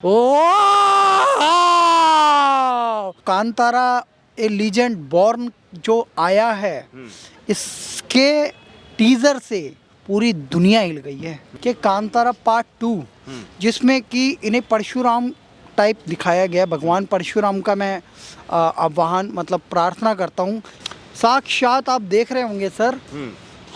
ओ कांतारा ए legend born जो आया है, इसके टीजर से पूरी दुनिया हिल गई है कि कांतारा पार्ट 2 जिसमें कि इन्हें परशुराम टाइप दिखाया गया। भगवान परशुराम का मैं आह्वान मतलब प्रार्थना करता हूँ। साक्षात आप देख रहे होंगे सर,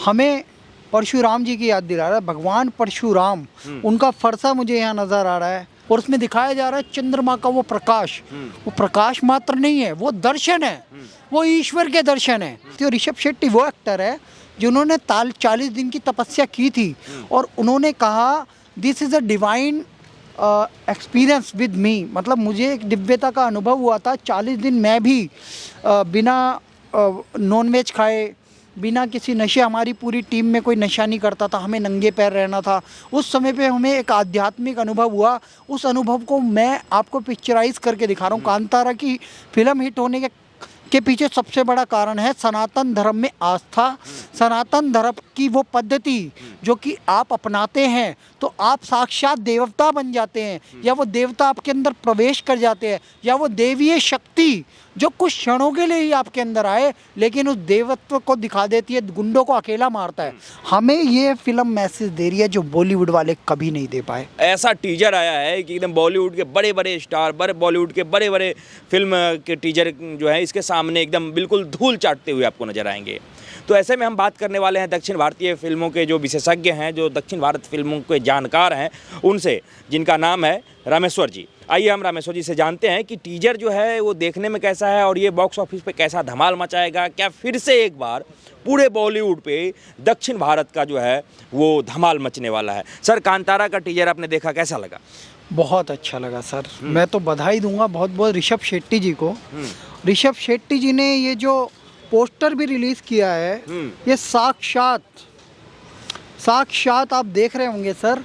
हमें परशुराम जी की याद दिला रहा है। भगवान परशुराम, उनका फरसा मुझे यहाँ नज़र आ रहा है और उसमें दिखाया जा रहा है चंद्रमा का वो प्रकाश। वो प्रकाश मात्र नहीं है, वो दर्शन है, वो ईश्वर के दर्शन है। तो ऋषभ शेट्टी वो एक्टर है जिन्होंने 40 दिन की तपस्या की थी और उन्होंने कहा this is a divine experience with me, मतलब मुझे एक दिव्यता का अनुभव हुआ था। 40 दिन मैं भी बिना नॉनवेज खाए, बिना किसी नशे, हमारी पूरी टीम में कोई नशा नहीं करता था, हमें नंगे पैर रहना था। उस समय पे हमें एक आध्यात्मिक अनुभव हुआ। उस अनुभव को मैं आपको पिक्चराइज करके दिखा रहा हूँ। कांतारा की फिल्म हिट होने के पीछे सबसे बड़ा कारण है सनातन धर्म में आस्था। सनातन धर्म की वो पद्धति जो कि आप अपनाते हैं तो आप साक्षात देवता बन जाते हैं, या वो देवता आपके अंदर प्रवेश कर जाते हैं, या वो देवीय शक्ति जो कुछ क्षणों के लिए ही आपके अंदर आए लेकिन उस देवत्व को दिखा देती है, गुंडों को अकेला मारता है। हमें ये फिल्म मैसेज दे रही है जो बॉलीवुड वाले कभी नहीं दे पाए। ऐसा टीजर आया है कि एकदम बॉलीवुड के बड़े बड़े स्टार, बॉलीवुड के बड़े बड़े फिल्म के टीजर जो है इसके सामने एकदम बिल्कुल धूल चाटते हुए आपको नजर आएंगे। तो ऐसे में हम बात करने वाले हैं दक्षिण भारतीय फिल्मों के जो विशेषज्ञ हैं, जो दक्षिण भारत फिल्मों के जानकार हैं, उनसे, जिनका नाम है रामेश्वर जी। आइए हम रामेश्वर जी से जानते हैं कि टीजर जो है वो देखने में कैसा है और ये बॉक्स ऑफिस पे कैसा धमाल मचाएगा। क्या फिर से एक बार पूरे बॉलीवुड पे दक्षिण भारत का जो है वो धमाल मचने वाला है। सर, कांतारा का टीजर आपने देखा, कैसा लगा? बहुत अच्छा लगा सर। मैं तो बधाई दूंगा बहुत बहुत ऋषभ शेट्टी जी को। ऋषभ शेट्टी जी ने ये जो पोस्टर भी रिलीज किया है, ये साक्षात आप देख रहे होंगे सर,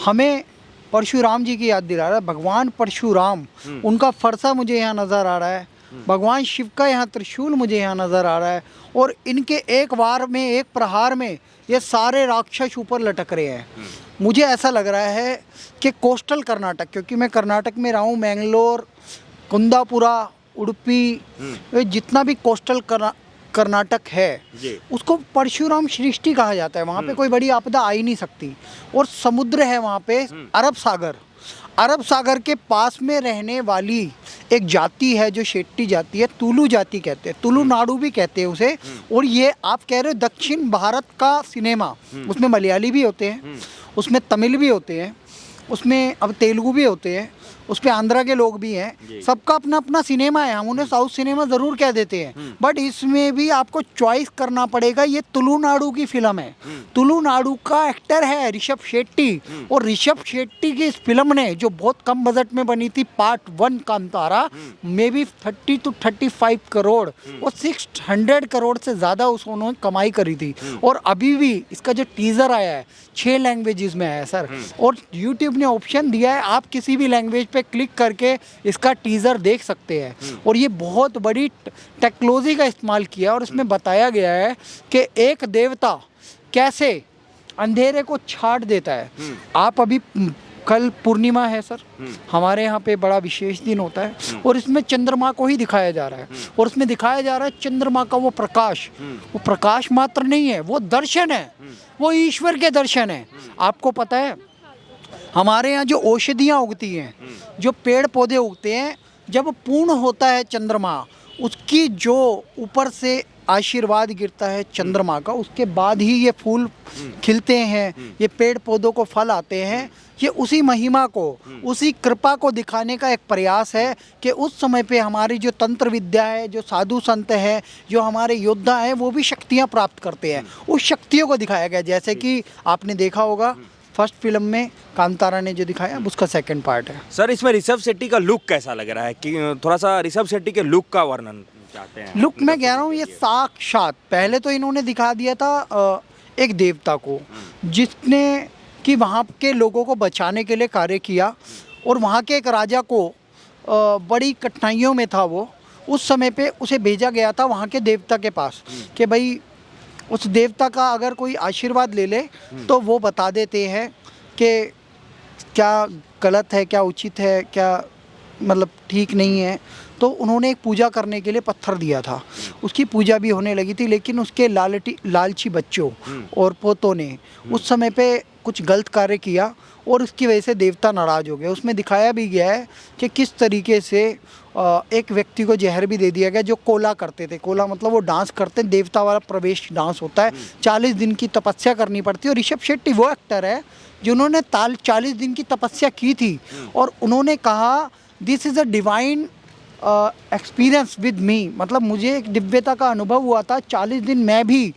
हमें परशुराम जी की याद दिला रहा है। भगवान परशुराम, उनका फरसा मुझे यहाँ नज़र आ रहा है। भगवान शिव का यहाँ त्रिशूल मुझे यहाँ नज़र आ रहा है और इनके एक वार में, एक प्रहार में ये सारे राक्षस ऊपर लटक रहे हैं। मुझे ऐसा लग रहा है कि कोस्टल कर्नाटक, क्योंकि मैं कर्नाटक में रहा हूँ, मैंगलोर, कुंदापुरा, उडुपी, जितना भी कोस्टल कर्नाटक है उसको परशुराम सृष्टि कहा जाता है। वहाँ पे कोई बड़ी आपदा आ ही नहीं सकती और समुद्र है वहाँ पे, अरब सागर के पास में रहने वाली एक जाति है जो शेट्टी जाति है, तुलु जाति कहते हैं, तुलु नाडु भी कहते हैं उसे। और ये आप कह रहे हो दक्षिण भारत का सिनेमा, उसमें मलयाली भी होते हैं, उसमें तमिल भी होते हैं, उसमें अब तेलुगु भी होते हैं, उसपे आंध्रा के लोग भी हैं। सबका अपना अपना सिनेमा है। हम उन्हें साउथ सिनेमा ज़रूर कह देते हैं, बट इसमें भी आपको चॉइस करना पड़ेगा। ये तुलुनाडु की फिल्म है, तुलुनाडु का एक्टर है ऋषभ शेट्टी, और ऋषभ शेट्टी की इस फिल्म ने जो बहुत कम बजट में बनी थी, part 1 Kantara, may be 30 to 35 crore और 600 करोड़ से ज़्यादा उन्होंने कमाई करी थी। और अभी भी इसका जो टीज़र आया है 6 लैंग्वेजेस में है सर, और यूट्यूब ने ऑप्शन दिया है आप किसी भी लैंग्वेज पे क्लिक करके इसका टीज़र देख सकते हैं। और ये बहुत बड़ी टेक्नोलॉजी का इस्तेमाल किया और इसमें बताया गया है कि एक देवता कैसे अंधेरे को छाट देता है। आप अभी कल पूर्णिमा है सर, हमारे यहाँ पे बड़ा विशेष दिन होता है और इसमें चंद्रमा को ही दिखाया जा रहा है और उसमें दिखाया जा रहा है चंद्रमा का वो प्रकाश। वो प्रकाश मात्र नहीं है, वो दर्शन है, वो ईश्वर के दर्शन है। आपको पता है हमारे यहाँ जो औषधियाँ उगती हैं, जो पेड़ पौधे उगते हैं, जब पूर्ण होता है चंद्रमा, उसकी जो ऊपर से आशीर्वाद गिरता है चंद्रमा का, उसके बाद ही ये फूल खिलते हैं, ये पेड़ पौधों को फल आते हैं। ये उसी महिमा को, उसी कृपा को दिखाने का एक प्रयास है कि उस समय पे हमारी जो तंत्र विद्या है, जो साधु संत हैं, जो हमारे योद्धा हैं, वो भी शक्तियाँ प्राप्त करते हैं। उस शक्तियों को दिखाया गया, जैसे कि आपने देखा होगा फर्स्ट फिल्म में कांतारा ने जो दिखाया, उसका सेकंड पार्ट है। सर, इसमें ऋषभ शेट्टी का लुक कैसा लग रहा है? कि थोड़ा सा ऋषभ शेट्टी के लुक का वर्णन चाहते हैं। लुक मैं कह रहा हूँ ये साक्षात, पहले तो इन्होंने दिखा दिया था एक देवता को जिसने कि वहाँ के लोगों को बचाने के लिए कार्य किया, और वहाँ के एक राजा को बड़ी कठिनाइयों में था वो, उस समय पे उसे भेजा गया था वहाँ के देवता के पास कि भाई उस देवता का अगर कोई आशीर्वाद ले ले तो वो बता देते हैं कि क्या गलत है, क्या उचित है, क्या मतलब ठीक नहीं है। तो उन्होंने एक पूजा करने के लिए पत्थर दिया था, उसकी पूजा भी होने लगी थी, लेकिन उसके लालची बच्चों और पोतों ने उस समय पे कुछ गलत कार्य किया और उसकी वजह से देवता नाराज़ हो गए। उसमें दिखाया भी गया है कि किस तरीके से एक व्यक्ति को जहर भी दे दिया गया जो कोला करते थे। कोला मतलब वो डांस करते हैं, देवता वाला प्रवेश डांस होता है, 40 दिन की तपस्या करनी पड़ती है। और ऋषभ शेट्टी वो एक्टर है जिन्होंने 40 दिन की तपस्या की थी और उन्होंने कहा this is a divine experience with me, मतलब मुझे एक दिव्यता का अनुभव हुआ था। 40 दिन मैं भी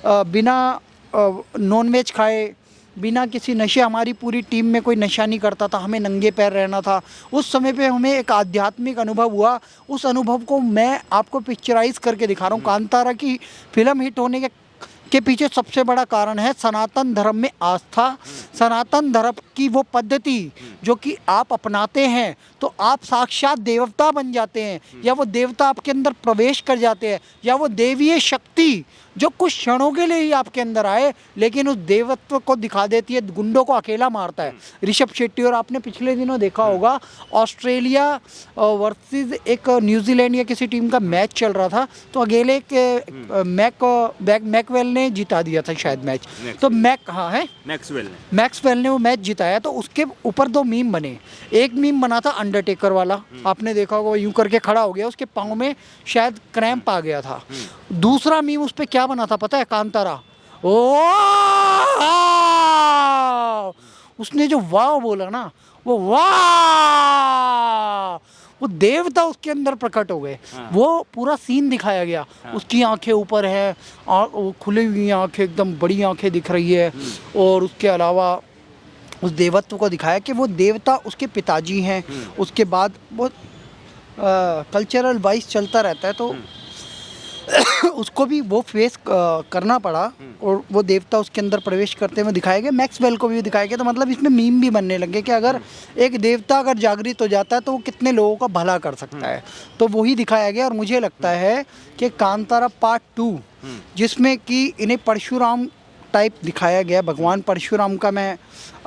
बिना नॉनवेज खाए, बिना किसी नशे, हमारी पूरी टीम में कोई नशा नहीं करता था, हमें नंगे पैर रहना था। उस समय पे हमें एक आध्यात्मिक अनुभव हुआ। उस अनुभव को मैं आपको पिक्चराइज करके दिखा रहा हूँ। कांतारा की फिल्म हिट होने के पीछे सबसे बड़ा कारण है सनातन धर्म में आस्था, सनातन धर्म की वो पद्धति जो कि आप अपनाते हैं तो आप साक्षात देवता बन जाते हैं, या वो देवता आपके अंदर प्रवेश कर जाते हैं, या वो देवीय शक्ति जो कुछ क्षणों के लिए ही आपके अंदर आए लेकिन उस देवत्व को दिखा देती है, गुंडों को अकेला मारता है ऋषभ शेट्टी। और आपने पिछले दिनों देखा होगा ऑस्ट्रेलिया वर्सेस एक न्यूजीलैंड या किसी टीम का मैच चल रहा था, तो अकेले मैकवेल ने जिता दिया था शायद मैच। तो मैक्सवेल ने वो मैच जिताया। तो उसके ऊपर 2 मीम बने। एक मीम बना था अंडरटेकर वाला, आपने देखा होगा, यूं करके खड़ा हो गया, उसके पाँव में शायद क्रैम्प आ गया था। दूसरा मीम उस पर क्या बना था पता है? कांतारा, ओ उसने जो वाह बोला ना, वो वाह, वो देवता उसके अंदर प्रकट हो गए। वो पूरा सीन दिखाया गया। उसकी आंखें ऊपर है, वो खुली हुई आंखें, एकदम बड़ी आंखें दिख रही है। और उसके अलावा उस देवत्व को दिखाया कि वो देवता उसके पिताजी हैं। उसके बाद वो कल्चरल वाइज चलता रहता है, तो उसको भी वो फेस करना पड़ा और वो देवता उसके अंदर प्रवेश करते हुए दिखाया गया। मैक्सवेल को भी दिखाया गया। तो मतलब इसमें मीम भी बनने लगे कि अगर एक देवता अगर जागृत हो जाता है तो वो कितने लोगों का भला कर सकता है, तो वही दिखाया गया। और मुझे लगता है कि कांतारा पार्ट 2 जिसमें कि इन्हें परशुराम टाइप दिखाया गया, भगवान परशुराम का मैं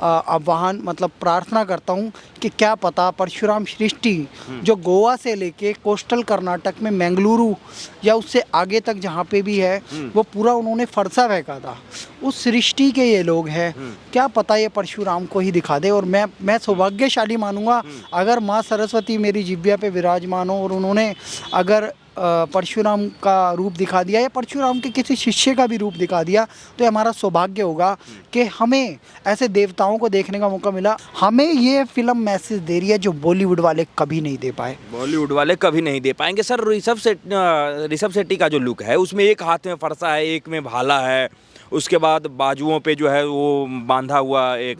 आह्वान मतलब प्रार्थना करता हूँ कि क्या पता परशुराम सृष्टि जो गोवा से लेके कोस्टल कर्नाटक में मंगलुरु या उससे आगे तक जहाँ पे भी है वो पूरा उन्होंने फरसा फेंका था, उस सृष्टि के ये लोग हैं। क्या पता ये परशुराम को ही दिखा दे। और मैं सौभाग्यशाली मानूंगा अगर माँ सरस्वती मेरी जिह्वा पे विराजमान हो और उन्होंने अगर परशुराम का रूप दिखा दिया या परशुराम के किसी शिष्य का भी रूप दिखा दिया, तो हमारा सौभाग्य होगा कि हमें ऐसे देवताओं को देखने का मौका मिला। हमें ये फिल्म मैसेज दे रही है जो बॉलीवुड वाले कभी नहीं दे पाए। बॉलीवुड वाले कभी नहीं दे पाएंगे। सर ऋषभ शेट्टी का जो लुक है उसमें एक हाथ में फरसा है, एक में भाला है, उसके बाद बाजुओं पे जो है वो बांधा हुआ एक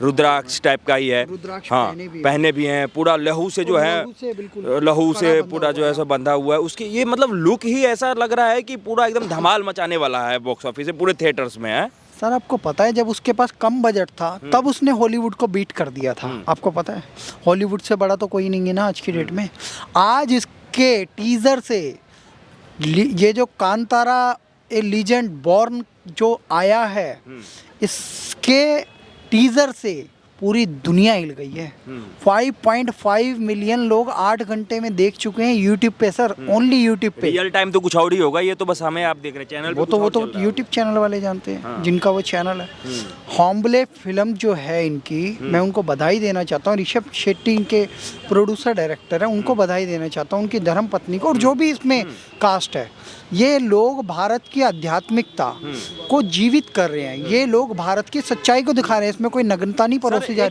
रुद्राक्ष टाइप का ही है। हाँ, पहने भी हैं, पूरा लहू से जो है, लहू से पूरा जो है सब बंधा हुआ है। उसकी ये मतलब लुक ही ऐसा लग रहा है कि पूरा एकदम धमाल मचाने वाला है बॉक्स ऑफिस से, पूरे थिएटर्स में है। सर आपको पता है जब उसके पास कम बजट था तब उसने हॉलीवुड को बीट कर दिया था। आपको पता है हॉलीवुड से बड़ा तो कोई नहीं है ना आज की डेट में। आज इसके टीजर से ये जो कांतारा ए लीजेंड बॉर्न जो आया है, इसके टीजर से पूरी दुनिया हिल गई है। 5.5 मिलियन लोग 8 घंटे में देख चुके हैं यूट्यूब पे। सर ओनली यूट्यूब पे। रियल टाइम तो कुछ और ही होगा, ये तो बस हमें आप देख रहे हैं चैनल पे। वो तो यूट्यूब चैनल वाले जानते हैं जिनका वो चैनल है। हॉम्बले फिल्म जो है इनकी, मैं उनको बधाई देना चाहता हूँ। ऋषभ शेट्टी इनके प्रोड्यूसर डायरेक्टर हैं, उनको बधाई देना चाहता हूँ, उनकी धर्म पत्नी को और जो भी इसमें कास्ट है। ये लोग भारत की आध्यात्मिकता को जीवित कर रहे हैं, ये लोग भारत की सच्चाई को दिखा रहे हैं। इसमें कोई नग्नता नहीं परोसी